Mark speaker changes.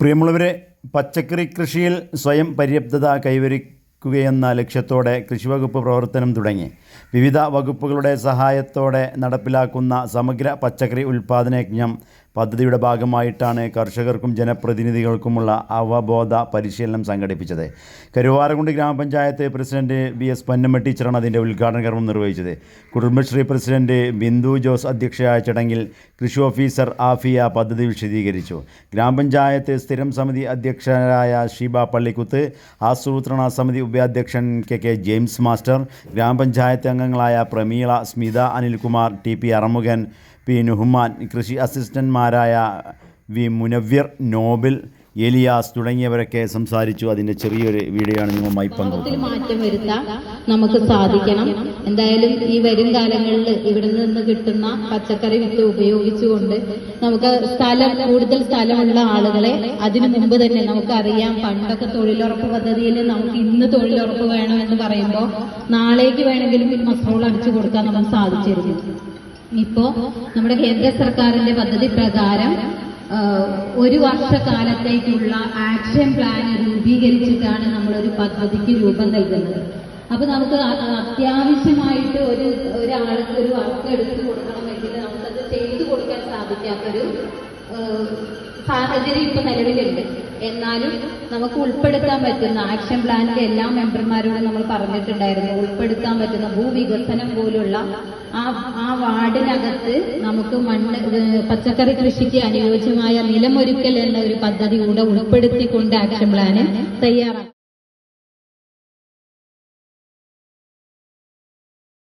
Speaker 1: പ്രിയമുള്ളവരെ, പച്ചക്കറി കൃഷിയിൽ സ്വയം പര്യാപ്തത കൈവരിക്കുകയെന്ന ലക്ഷ്യത്തോടെ കൃഷിവകുപ്പ് പ്രവർത്തനം തുടങ്ങി. വിവിധ വകുപ്പുകളുടെ സഹായത്തോടെ നടപ്പിലാക്കുന്ന സമഗ്ര പച്ചക്കറി ഉൽപ്പാദന യജ്ഞം പദ്ധതിയുടെ ഭാഗമായിട്ടാണ് കർഷകർക്കും ജനപ്രതിനിധികൾക്കുമുള്ള അവബോധ പരിശീലനം സംഘടിപ്പിച്ചത്. കരുവാരക്കുണ്ട് ഗ്രാമപഞ്ചായത്ത് പ്രസിഡന്റ് VS പൊന്നമ്മ ടീച്ചറാണ് അതിൻ്റെ ഉദ്ഘാടന കർമ്മം നിർവഹിച്ചത്. കുടുംബശ്രീ പ്രസിഡന്റ് ബിന്ദു ജോസ് അധ്യക്ഷയായ ചടങ്ങിൽ കൃഷി ഓഫീസർ ആഫിയ പദ്ധതി വിശദീകരിച്ചു. ഗ്രാമപഞ്ചായത്ത് സ്ഥിരം സമിതി അധ്യക്ഷരായ ഷീബ പള്ളിക്കുത്ത്, ആസൂത്രണ സമിതി ഉപാധ്യക്ഷൻ KK ജെയിംസ് മാസ്റ്റർ, ഗ്രാമപഞ്ചായത്ത് അംഗങ്ങളായ പ്രമീള, സ്മിത, അനിൽകുമാർ, TP അറമുഖൻ, P നുഹ്മാൻ, കൃഷി അസിസ്റ്റന്റ്മാരായ V മുനവ്വിർ, നോബിൽ, എലിയാസ് തുടങ്ങിയവരൊക്കെ സംസാരിച്ചു. അതിൻ്റെ ചെറിയൊരു വീഡിയോ ആണ് നിങ്ങളുമായി പങ്കുവെക്കുന്നത്.
Speaker 2: മാറ്റം വരുത്താൻ നമുക്ക് സാധിക്കണം. എന്തായാലും ഈ വരും കാലങ്ങളിൽ ഇവിടെ നിന്ന് കിട്ടുന്ന പച്ചക്കറി വിത്ത് ഉപയോഗിച്ചുകൊണ്ട് നമുക്ക് കൂടുതൽ സ്ഥലമുള്ള ആളുകളെ, അതിനു മുമ്പ് തന്നെ നമുക്കറിയാം, പണ്ടൊക്കെ തൊഴിലുറപ്പ് പദ്ധതിയിൽ നമുക്ക് ഇന്ന് തൊഴിലുറപ്പ് വേണമെന്ന് പറയുമ്പോൾ നാളേക്ക് വേണമെങ്കിലും മസോൾ അടിച്ചു കൊടുക്കാൻ നമുക്ക് സാധിച്ചിരുന്നു. ഇപ്പോ നമ്മുടെ കേന്ദ്ര സർക്കാരിന്റെ പദ്ധതി പ്രകാരം ഒരു വർഷക്കാലത്തേക്കുള്ള ആക്ഷൻ പ്ലാൻ രൂപീകരിച്ചിട്ടാണ് നമ്മളൊരു പദ്ധതിക്ക് രൂപം നൽകുന്നത്. അപ്പൊ നമുക്ക് അത്യാവശ്യമായിട്ട് ഒരാൾക്ക് ഒരു വർക്ക് എടുത്തു കൊടുക്കണമെങ്കിൽ നമുക്കത് ചെയ്തു കൊടുക്കാൻ സാധിക്കാത്തൊരു സാഹചര്യം ഇപ്പൊ നിലവിലുണ്ട്. എന്നാലും നമുക്ക് ഉൾപ്പെടുത്താൻ പറ്റുന്ന ആക്ഷൻ പ്ലാനിലെ എല്ലാ മെമ്പർമാരോടും നമ്മൾ പറഞ്ഞിട്ടുണ്ടായിരുന്നു, ഉൾപ്പെടുത്താൻ പറ്റുന്ന ഭൂവികസനം പോലുള്ള ആ വാർഡിനകത്ത് നമുക്ക് പച്ചക്കറി കൃഷിക്ക് അനുയോജ്യമായ നിലമൊരുക്കൽ എന്ന ഒരു പദ്ധതി കൂടെ ഉൾപ്പെടുത്തിക്കൊണ്ട് ആക്ഷൻ പ്ലാന് തയ്യാറാക്കും.